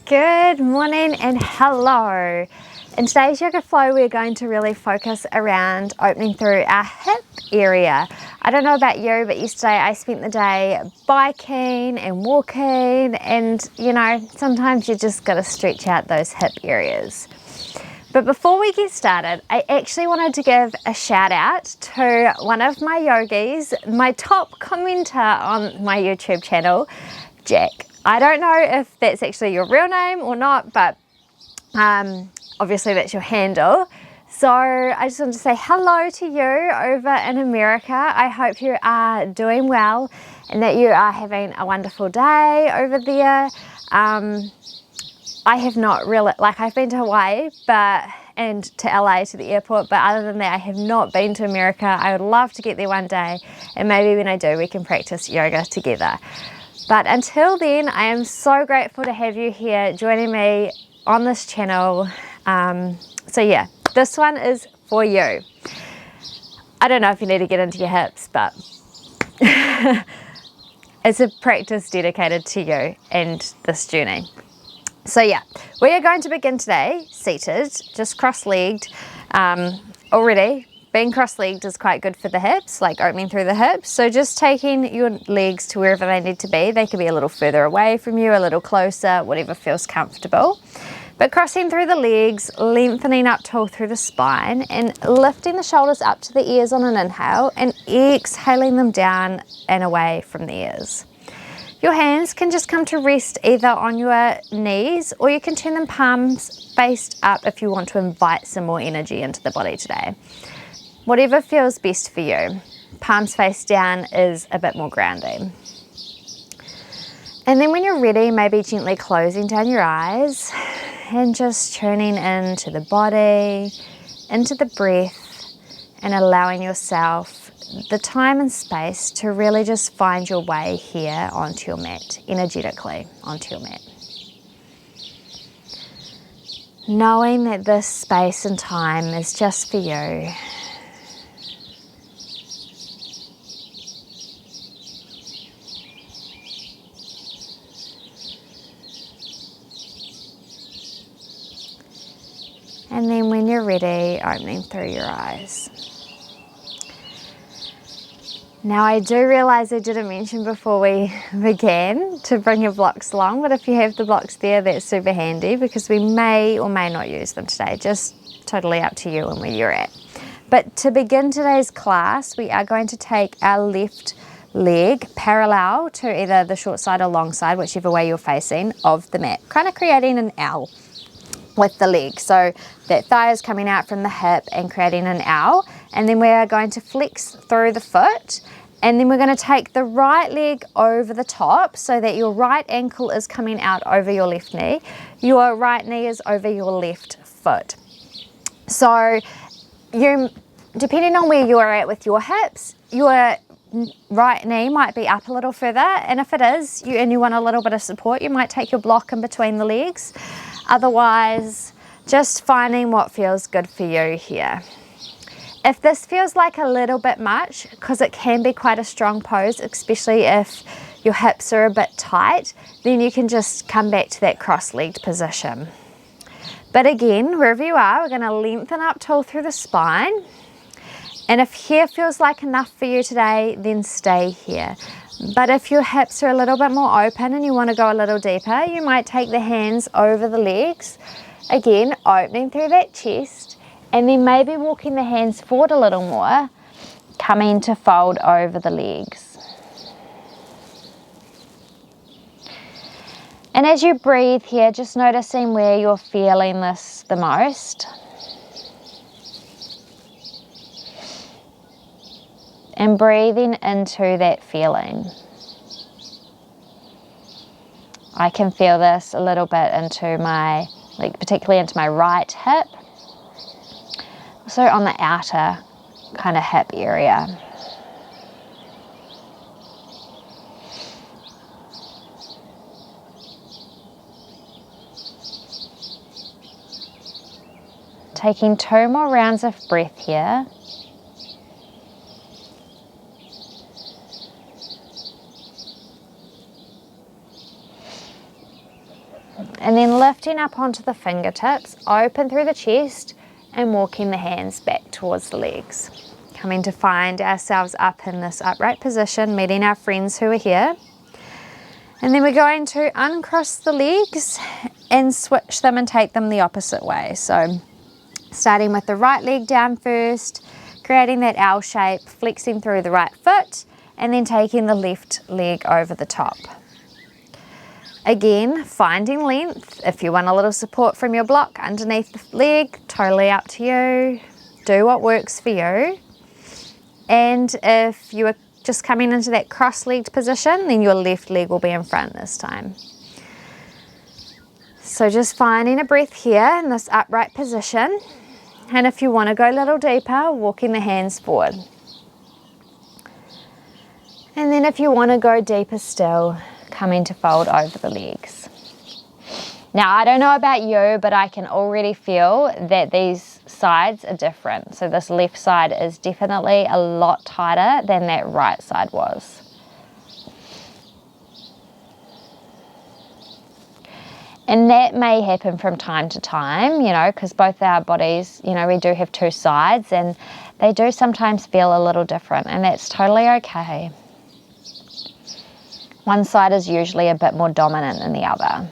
Good morning and hello. In today's yoga flow, we're going to really focus around opening through our hip area. I don't know about you, but yesterday I spent the day biking and walking, and you know, sometimes you just got to stretch out those hip areas. But before we get started, I actually wanted to give a shout out to one of my yogis, my top commenter on my YouTube channel, Jack. I don't know if that's actually your real name or not, but obviously that's your handle. So I just wanted to say hello to you over in America. I hope you are doing well and that you are having a wonderful day over there. I have not really, I've been to Hawaii and to LA to the airport, but other than that I have not been to America. I would love to get there one day, and maybe when I do we can practice yoga together. But until then, I am so grateful to have you here joining me on this channel. So yeah, this one is for you. I don't know if you need to get into your hips, but it's a practice dedicated to you and this journey. So yeah, we are going to begin today seated, just cross-legged. Already being cross-legged is quite good for the hips, like opening through the hips. So just taking your legs to wherever they need to be. They could be a little further away from you, a little closer, whatever feels comfortable. But crossing through the legs, lengthening up tall through the spine, and lifting the shoulders up to the ears on an inhale and exhaling them down and away from the ears. Your hands can just come to rest either on your knees, or you can turn them palms faced up if you want to invite some more energy into the body today. Whatever feels best for you. Palms face down is a bit more grounding. And then when you're ready, maybe gently closing down your eyes and just tuning into the body, into the breath, and allowing yourself the time and space to really just find your way here onto your mat, energetically onto your mat. Knowing that this space and time is just for you. And then when you're ready, opening through your eyes. Now I do realize I didn't mention before we began to bring your blocks along, but if you have the blocks there, that's super handy because we may or may not use them today, just totally up to you and where you're at. But to begin today's class, we are going to take our left leg parallel to either the short side or long side, whichever way you're facing, of the mat, kind of creating an L with the leg. So that thigh is coming out from the hip and creating an L. And then we are going to flex through the foot. And then we're going to take the right leg over the top so that your right ankle is coming out over your left knee. Your right knee is over your left foot. So depending on where you are at with your hips, your right knee might be up a little further. And if it is, and you want a little bit of support, you might take your block in between the legs. Otherwise, just finding what feels good for you here. If this feels like a little bit much, because it can be quite a strong pose, especially if your hips are a bit tight, then you can just come back to that cross-legged position. But again, wherever you are, we're going to lengthen up tall through the spine. And if here feels like enough for you today, then stay here. But if your hips are a little bit more open and you want to go a little deeper, you might take the hands over the legs. Again, opening through that chest, and then maybe walking the hands forward a little more, coming to fold over the legs. And as you breathe here, just noticing where you're feeling this the most. And breathing into that feeling. I can feel this a little bit into my, particularly into my right hip. Also on the outer kind of hip area. Taking 2 more rounds of breath here. And then lifting up onto the fingertips, open through the chest and walking the hands back towards the legs. Coming to find ourselves up in this upright position, meeting our friends who are here. And then we're going to uncross the legs and switch them and take them the opposite way. So starting with the right leg down first, creating that L shape, flexing through the right foot, and then taking the left leg over the top. Again, finding length. If you want a little support from your block underneath the leg, totally up to you. Do what works for you. And if you are just coming into that cross-legged position, then your left leg will be in front this time. So just finding a breath here in this upright position. And if you want to go a little deeper, walking the hands forward. And then if you want to go deeper still, coming to fold over the legs. Now, I don't know about you, but I can already feel that these sides are different. So this left side is definitely a lot tighter than that right side was. And that may happen from time to time, you know, because both our bodies, you know, we do have two sides and they do sometimes feel a little different, and that's totally okay. One side is usually a bit more dominant than the other.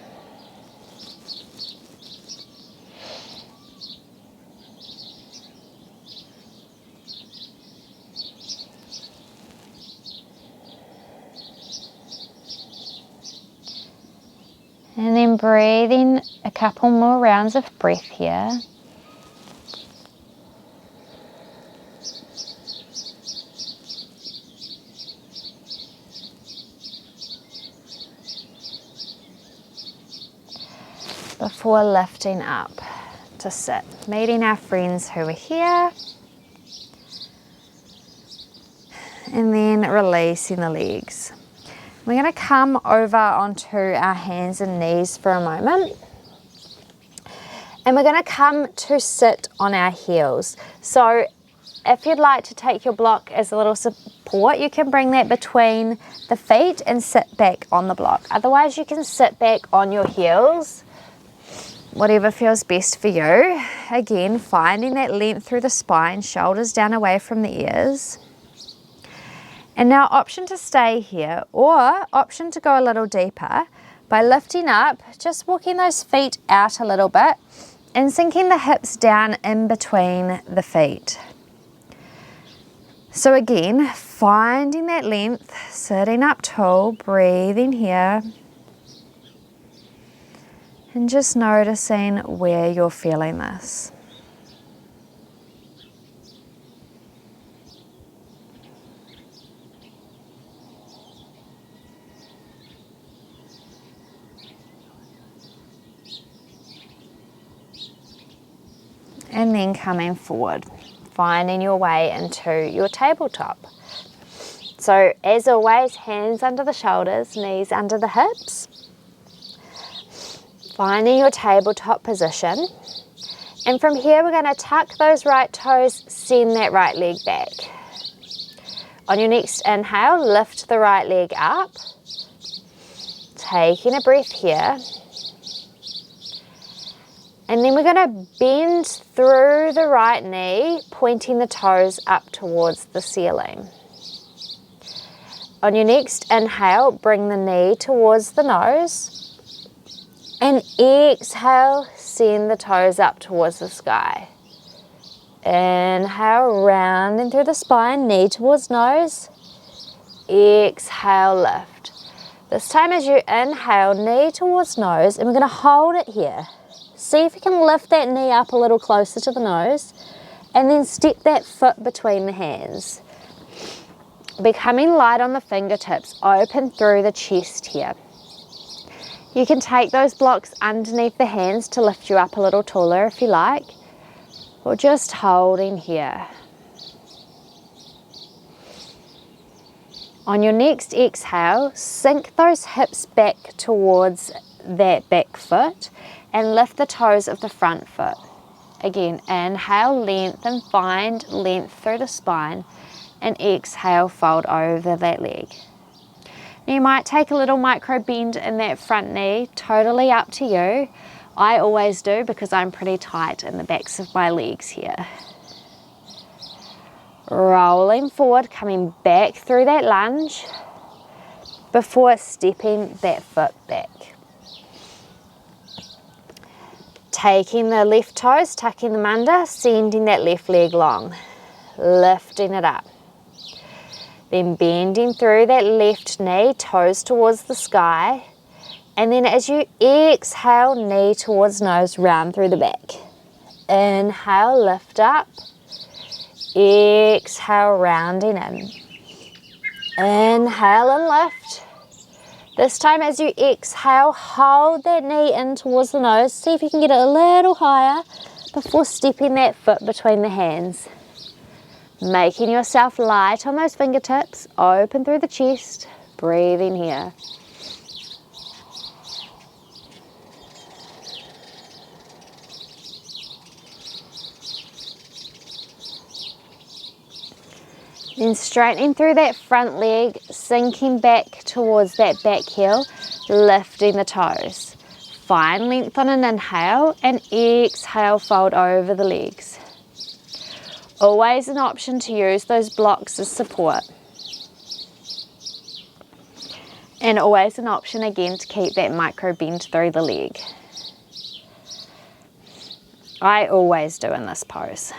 And then breathing a couple more rounds of breath here. Before lifting up to sit, meeting our friends who are here. And then releasing the legs. We're going to come over onto our hands and knees for a moment. And we're going to come to sit on our heels. So if you'd like to take your block as a little support, you can bring that between the feet and sit back on the block. Otherwise, you can sit back on your heels, whatever feels best for you. Again, finding that length through the spine, shoulders down away from the ears. And now option to stay here or option to go a little deeper by lifting up, just walking those feet out a little bit and sinking the hips down in between the feet. So again, finding that length, sitting up tall, breathing here. And just noticing where you're feeling this. And then coming forward, finding your way into your tabletop. So as always, hands under the shoulders, knees under the hips. Finding your tabletop position. And from here, we're going to tuck those right toes, send that right leg back. On your next inhale, lift the right leg up. Taking a breath here. And then we're going to bend through the right knee, pointing the toes up towards the ceiling. On your next inhale, bring the knee towards the nose. And exhale, send the toes up towards the sky. Inhale, rounding through the spine, knee towards nose. Exhale, lift. This time as you inhale, knee towards nose, and we're going to hold it here. See if you can lift that knee up a little closer to the nose and then step that foot between the hands. Becoming light on the fingertips, open through the chest here. You can take those blocks underneath the hands to lift you up a little taller if you like, or just holding here. On your next exhale, sink those hips back towards that back foot and lift the toes of the front foot. Again, inhale, lengthen, find length through the spine, and exhale, fold over that leg. You might take a little micro bend in that front knee, totally up to you. I always do because I'm pretty tight in the backs of my legs here. Rolling forward, coming back through that lunge before stepping that foot back. Taking the left toes, tucking them under, sending that left leg long, lifting it up. Then bending through that left knee, toes towards the sky. And then as you exhale, knee towards nose, round through the back. Inhale, lift up. Exhale, rounding in. Inhale and lift. This time as you exhale, hold that knee in towards the nose. See if you can get it a little higher before stepping that foot between the hands. Making yourself light on those fingertips, open through the chest, breathing here. Then straightening through that front leg, sinking back towards that back heel, lifting the toes. Find length on an inhale and exhale, fold over the legs. Always an option to use those blocks as support. And always an option again to keep that micro bend through the leg. I always do in this pose.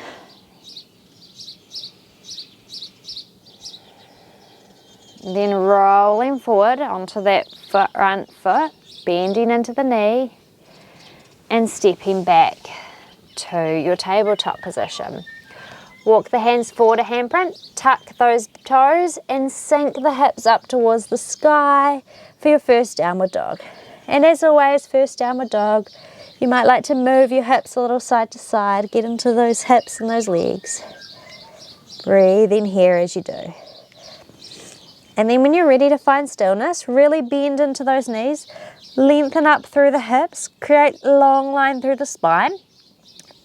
Then rolling forward onto that front foot, bending into the knee and stepping back to your tabletop position. Walk the hands forward a handprint, tuck those toes and sink the hips up towards the sky for your first downward dog. And as always, first downward dog, you might like to move your hips a little side to side, get into those hips and those legs. Breathe in here as you do. And then when you're ready to find stillness, really bend into those knees, lengthen up through the hips, create a long line through the spine,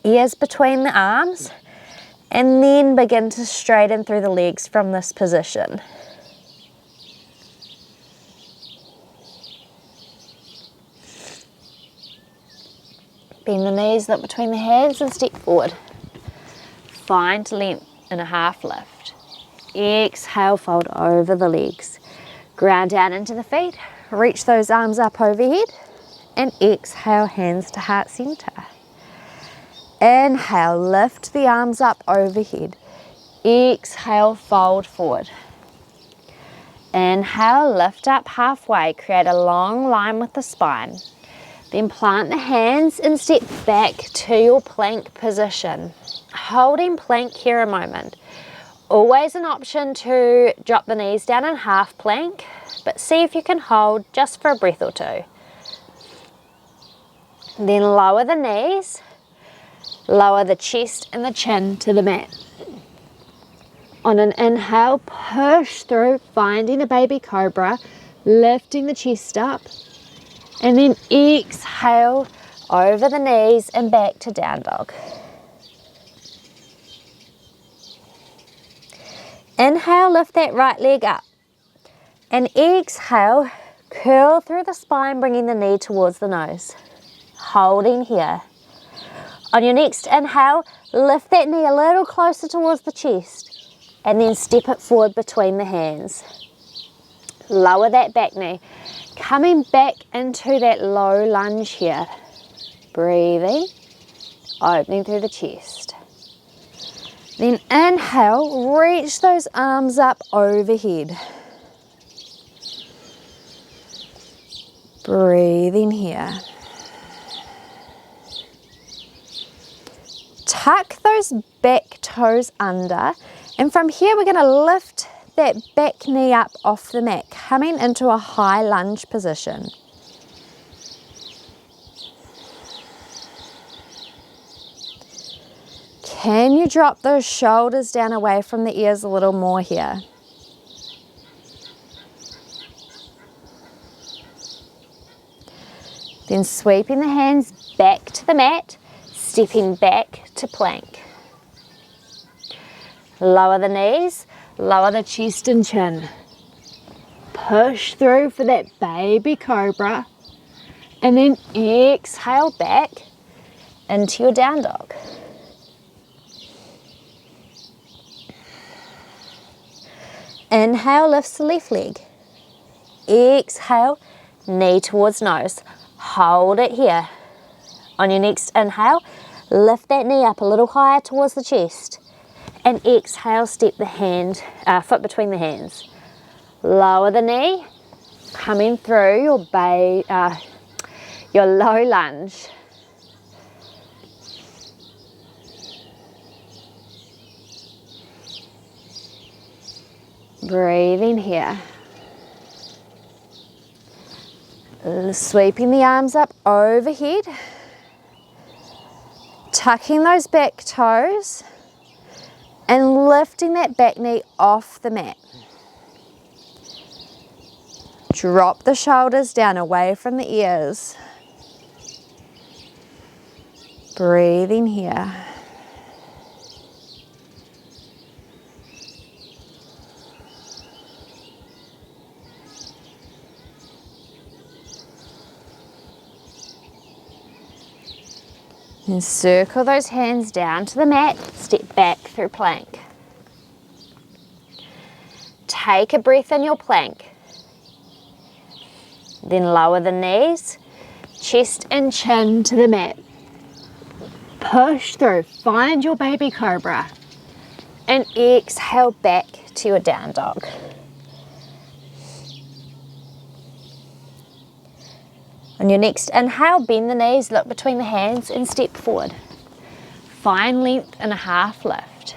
ears between the arms, and then begin to straighten through the legs from this position. Bend the knees, look between the hands and step forward. Find length in a half lift. Exhale, fold over the legs. Ground down into the feet, reach those arms up overhead, and exhale, hands to heart center. Inhale, lift the arms up overhead. Exhale, fold forward. Inhale, lift up halfway, create a long line with the spine. Then plant the hands and step back to your plank position. Holding plank here a moment. Always an option to drop the knees down in half plank, but see if you can hold just for a breath or two. Then lower the knees, lower the chest and the chin to the mat. On an inhale, push through, finding a baby cobra, lifting the chest up, and then exhale over the knees and back to down dog. Inhale, lift that right leg up. And exhale, curl through the spine, bringing the knee towards the nose. Holding here. On your next inhale, lift that knee a little closer towards the chest. And then step it forward between the hands. Lower that back knee. Coming back into that low lunge here. Breathing, opening through the chest. Then inhale, reach those arms up overhead. Breathing here. Tuck those back toes under, and from here we're going to lift that back knee up off the mat, coming into a high lunge position. Can you drop those shoulders down away from the ears a little more here? Then sweeping the hands back to the mat, stepping back to plank. Lower the knees, lower the chest and chin. Push through for that baby cobra. And then exhale back into your down dog. Inhale, lifts the left leg. Exhale, knee towards nose. Hold it here. On your next inhale, lift that knee up a little higher towards the chest. And exhale, step the foot between the hands. Lower the knee, coming through your low lunge. Breathing here. Sweeping the arms up overhead. Tucking those back toes and lifting that back knee off the mat. Drop the shoulders down away from the ears. Breathing here. And circle those hands down to the mat, step back through plank. Take a breath in your plank. Then lower the knees, chest and chin to the mat. Push through, find your baby cobra. And exhale back to your down dog. On your next inhale, bend the knees, look between the hands and step forward. Find length and a half lift.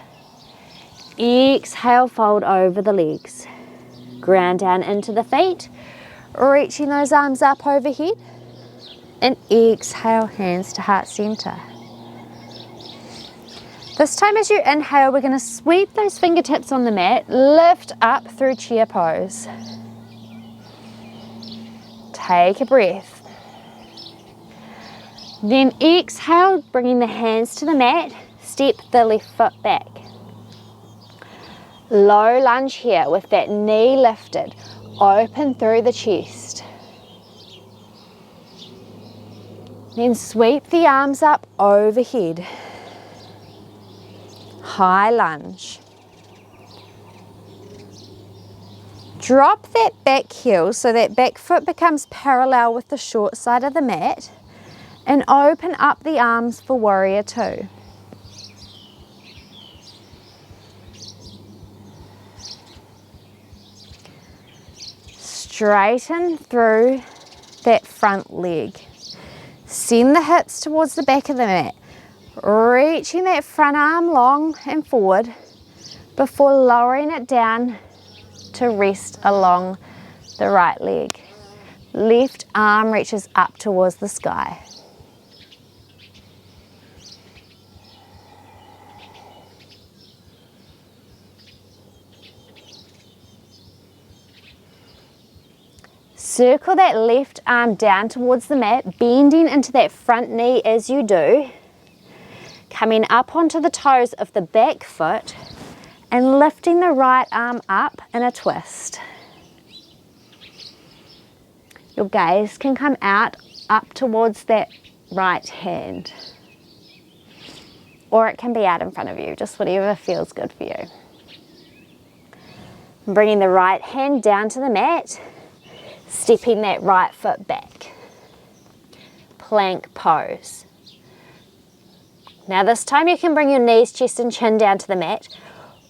Exhale, fold over the legs. Ground down into the feet, reaching those arms up overhead. And exhale, hands to heart center. This time as you inhale, we're going to sweep those fingertips on the mat, lift up through chair pose. Take a breath. Then exhale, bringing the hands to the mat, step the left foot back. Low lunge here with that knee lifted, open through the chest. Then sweep the arms up overhead. High lunge. Drop that back heel so that back foot becomes parallel with the short side of the mat. And open up the arms for warrior two. Straighten through that front leg. Send the hips towards the back of the mat. Reaching that front arm long and forward before lowering it down to rest along the right leg. Left arm reaches up towards the sky. Circle that left arm down towards the mat, bending into that front knee as you do. Coming up onto the toes of the back foot and lifting the right arm up in a twist. Your gaze can come out up towards that right hand. Or it can be out in front of you, just whatever feels good for you. Bringing the right hand down to the mat. Stepping that right foot back. Plank pose. Now this time you can bring your knees, chest and chin down to the mat,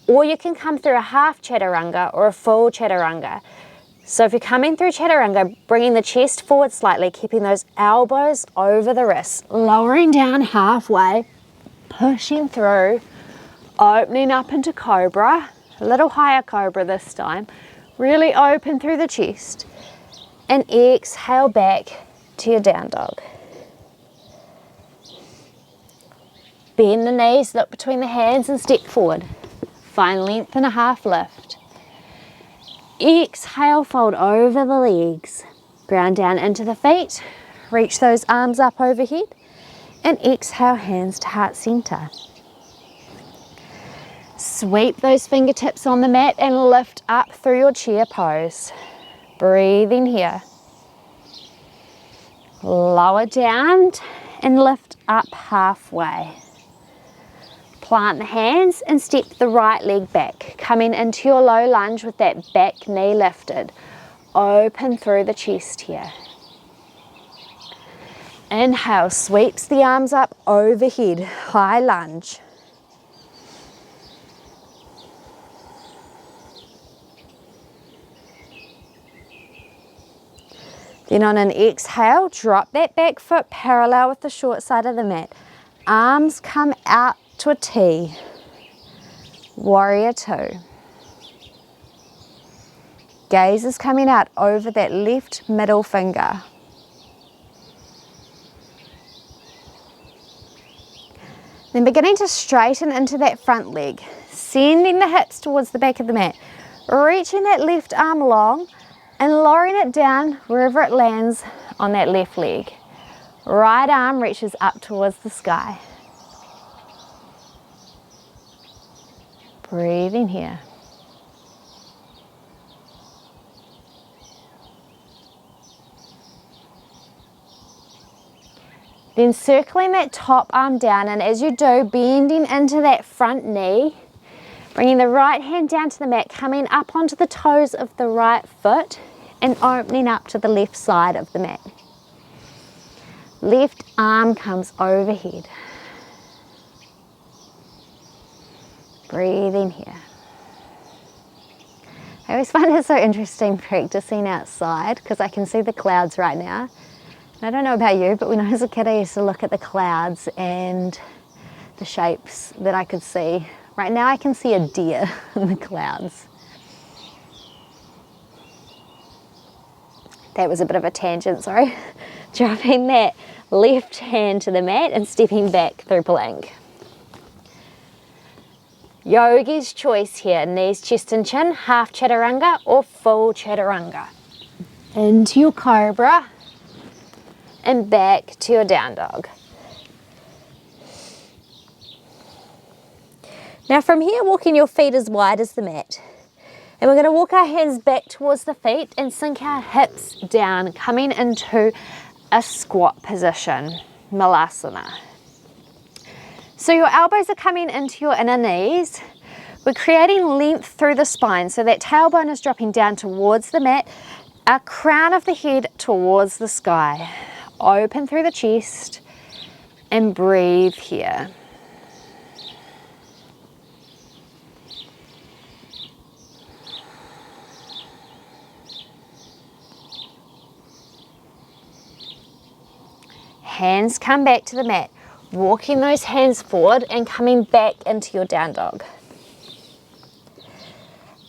or you can come through a half chaturanga or a full chaturanga. So if you're coming through chaturanga, bringing the chest forward slightly, keeping those elbows over the wrists, lowering down halfway, pushing through, opening up into cobra, a little higher cobra this time, really open through the chest. And exhale back to your down dog. Bend the knees, look between the hands and step forward. Find length and a half lift. Exhale, fold over the legs. Ground down into the feet. Reach those arms up overhead. And exhale, hands to heart center. Sweep those fingertips on the mat and lift up through your chair pose. Breathe in here. Lower down and lift up halfway. Plant the hands and step the right leg back, coming into your low lunge with that back knee lifted. Open through the chest here. Inhale, sweeps the arms up overhead, high lunge. Then on an exhale, drop that back foot parallel with the short side of the mat. Arms come out to a T. Warrior two. Gaze is coming out over that left middle finger. Then beginning to straighten into that front leg, sending the hips towards the back of the mat, reaching that left arm long and lowering it down wherever it lands on that left leg. Right arm reaches up towards the sky. Breathe in here. Then circling that top arm down, and as you do, bending into that front knee, bringing the right hand down to the mat, coming up onto the toes of the right foot and opening up to the left side of the mat. Left arm comes overhead. Breathe in here. I always find it so interesting practicing outside because I can see the clouds right now. I don't know about you, but when I was a kid, I used to look at the clouds and the shapes that I could see. Right now, I can see a deer in the clouds. That was a bit of a tangent, sorry. Dropping that left hand to the mat and stepping back through plank. Yogi's choice here, knees, chest and chin, half chaturanga or full chaturanga. Into your cobra. And back to your down dog. Now from here, walking your feet as wide as the mat. And we're going to walk our hands back towards the feet and sink our hips down, coming into a squat position, Malasana. So your elbows are coming into your inner knees. We're creating length through the spine, so that tailbone is dropping down towards the mat, our crown of the head towards the sky. Open through the chest and breathe here. Hands come back to the mat, walking those hands forward and coming back into your down dog.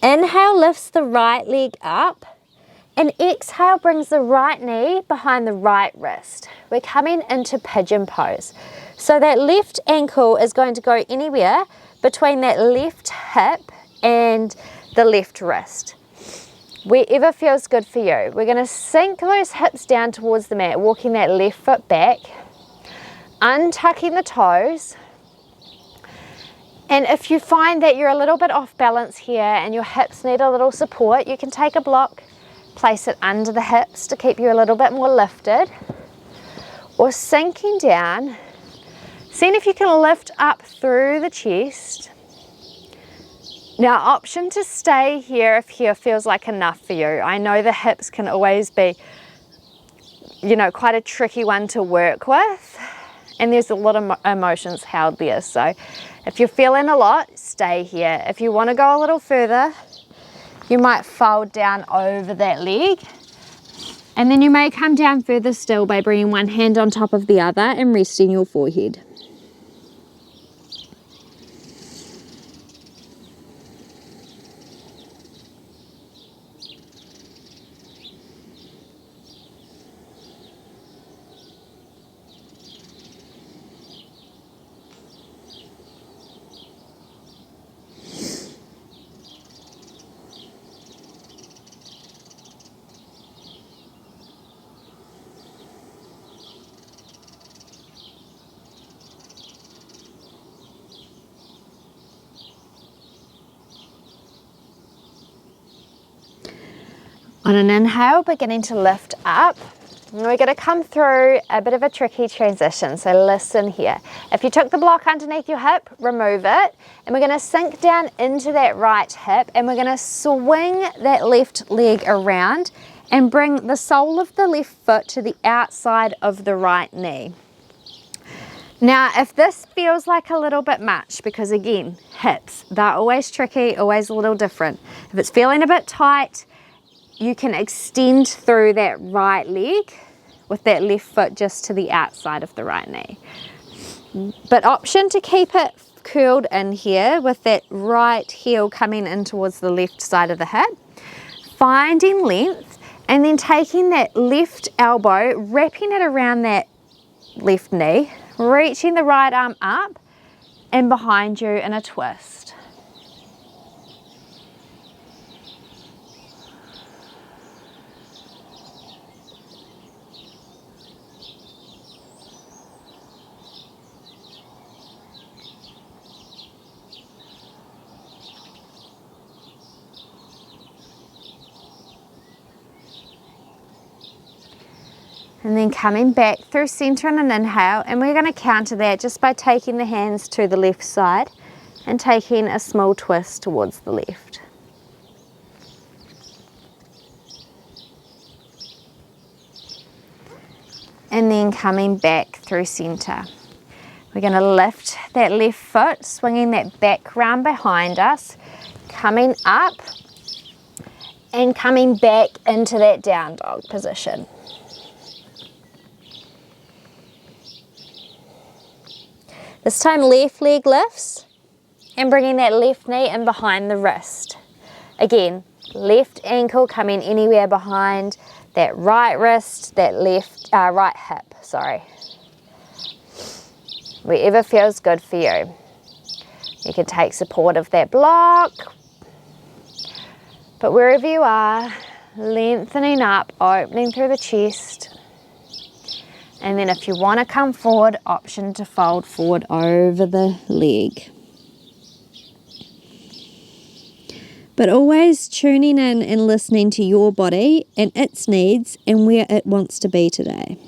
Inhale lifts the right leg up. And exhale brings the right knee behind the right wrist. We're coming into pigeon pose. So that left ankle is going to go anywhere between that left hip and the left wrist. Wherever feels good for you. We're going to sink those hips down towards the mat, walking that left foot back, untucking the toes. And if you find that you're a little bit off balance here and your hips need a little support, you can take a block, place it under the hips to keep you a little bit more lifted, or sinking down, seeing if you can lift up through the chest. Now, option to stay here if here feels like enough for you. I know the hips can always be, quite a tricky one to work with, and there's a lot of emotions held there. So if you're feeling a lot, stay here. If you want to go a little further, you might fold down over that leg, and then you may come down further still by bringing one hand on top of the other and resting your forehead. On an inhale, beginning to lift up. And we're going to come through a bit of a tricky transition, so listen here. If you took the block underneath your hip, remove it. And we're going to sink down into that right hip, and we're going to swing that left leg around and bring the sole of the left foot to the outside of the right knee. Now, if this feels like a little bit much, because again, hips, they're always tricky, always a little different. If it's feeling a bit tight, you can extend through that right leg with that left foot just to the outside of the right knee. But option to keep it curled in here with that right heel coming in towards the left side of the hip, finding length, and then taking that left elbow, wrapping it around that left knee, reaching the right arm up and behind you in a twist. And then coming back through center on an inhale, and we're going to counter that just by taking the hands to the left side and taking a small twist towards the left. And then coming back through center. We're going to lift that left foot, swinging that back round behind us, coming up and coming back into that down dog position. This time left leg lifts and bringing that left knee in behind the wrist. Again, left ankle coming anywhere behind that right wrist, that right hip, sorry. Wherever feels good for you. You can take support of that block, but wherever you are, lengthening up, opening through the chest. And then if you want to come forward, option to fold forward over the leg. But always tuning in and listening to your body and its needs and where it wants to be today.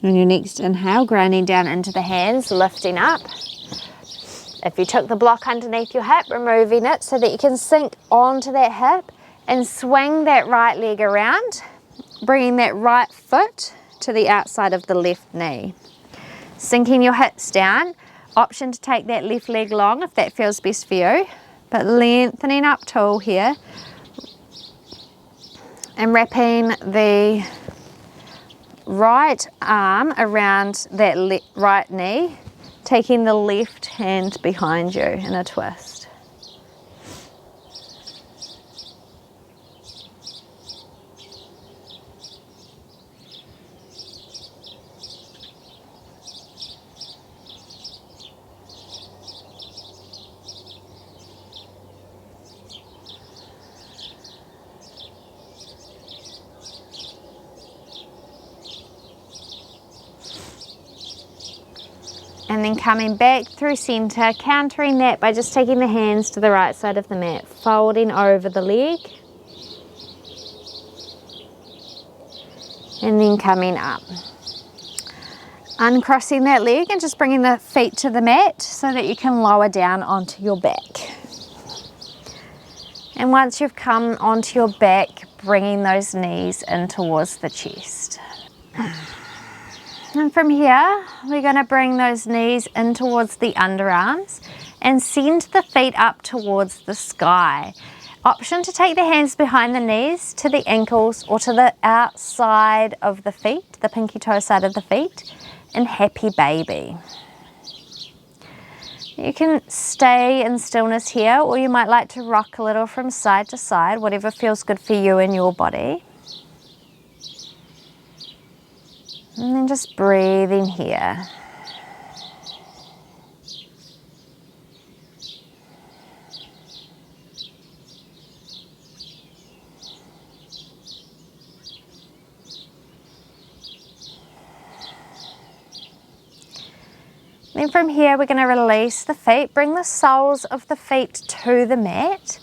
On your next inhale, grounding down into the hands, lifting up. If you took the block underneath your hip, removing it so that you can sink onto that hip and swing that right leg around, bringing that right foot to the outside of the left knee. Sinking your hips down, option to take that left leg long if that feels best for you, but lengthening up tall here and wrapping the right arm around that right knee, taking the left hand behind you in a twist. And then coming back through center, countering that by just taking the hands to the right side of the mat, folding over the leg. And then coming up. Uncrossing that leg and just bringing the feet to the mat so that you can lower down onto your back. And once you've come onto your back, bringing those knees in towards the chest. And from here, we're going to bring those knees in towards the underarms and send the feet up towards the sky. Option to take the hands behind the knees to the ankles or to the outside of the feet, the pinky toe side of the feet, in happy baby. You can stay in stillness here, or you might like to rock a little from side to side, whatever feels good for you and your body. And then just breathe in here. Then from here we're going to release the feet, bring the soles of the feet to the mat.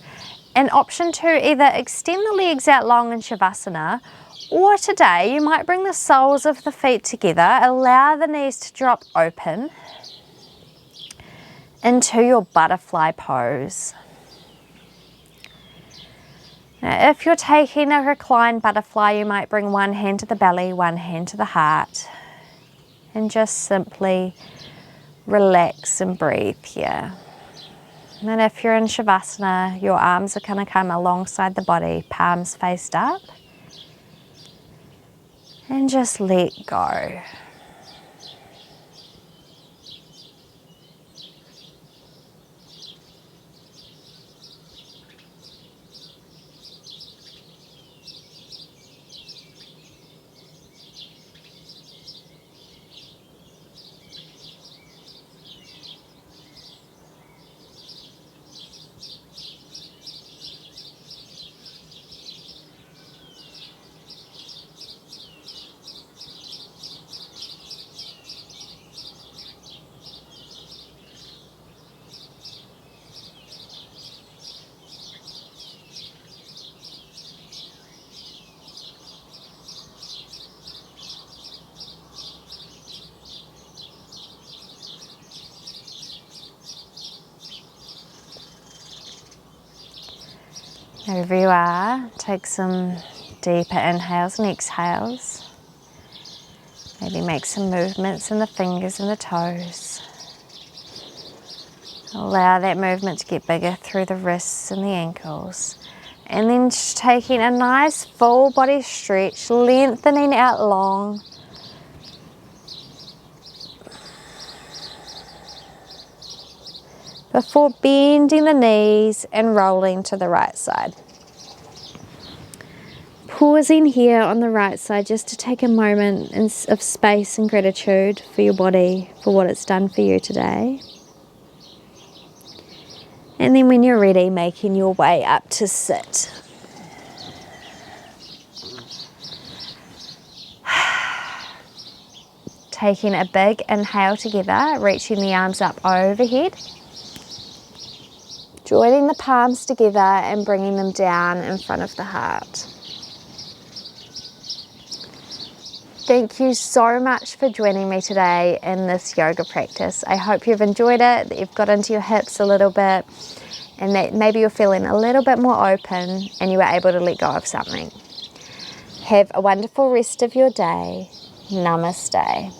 And option 2, either extend the legs out long in Shavasana, or today you might bring the soles of the feet together, allow the knees to drop open into your butterfly pose. Now, if you're taking a reclined butterfly, you might bring one hand to the belly, one hand to the heart, and just simply relax and breathe here. And if you're in Shavasana, your arms are going to come alongside the body, palms faced up. And just let go. Wherever you are, take some deeper inhales and exhales. Maybe make some movements in the fingers and the toes. Allow that movement to get bigger through the wrists and the ankles. And then just taking a nice full body stretch, lengthening out long. Before bending the knees and rolling to the right side. Pausing here on the right side just to take a moment of space and gratitude for your body, for what it's done for you today. And then when you're ready, making your way up to sit. Taking a big inhale together, reaching the arms up overhead. Joining the palms together and bringing them down in front of the heart. Thank you so much for joining me today in this yoga practice. I hope you've enjoyed it, that you've got into your hips a little bit, and that maybe you're feeling a little bit more open and you were able to let go of something. Have a wonderful rest of your day. Namaste.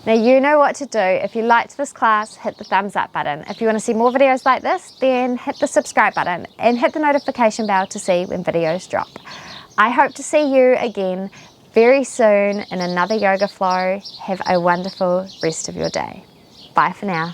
Now you know what to do. If you liked this class, hit the thumbs up button. If you want to see more videos like this, then hit the subscribe button and hit the notification bell to see when videos drop. I hope to see you again very soon in another yoga flow. Have a wonderful rest of your day. Bye for now.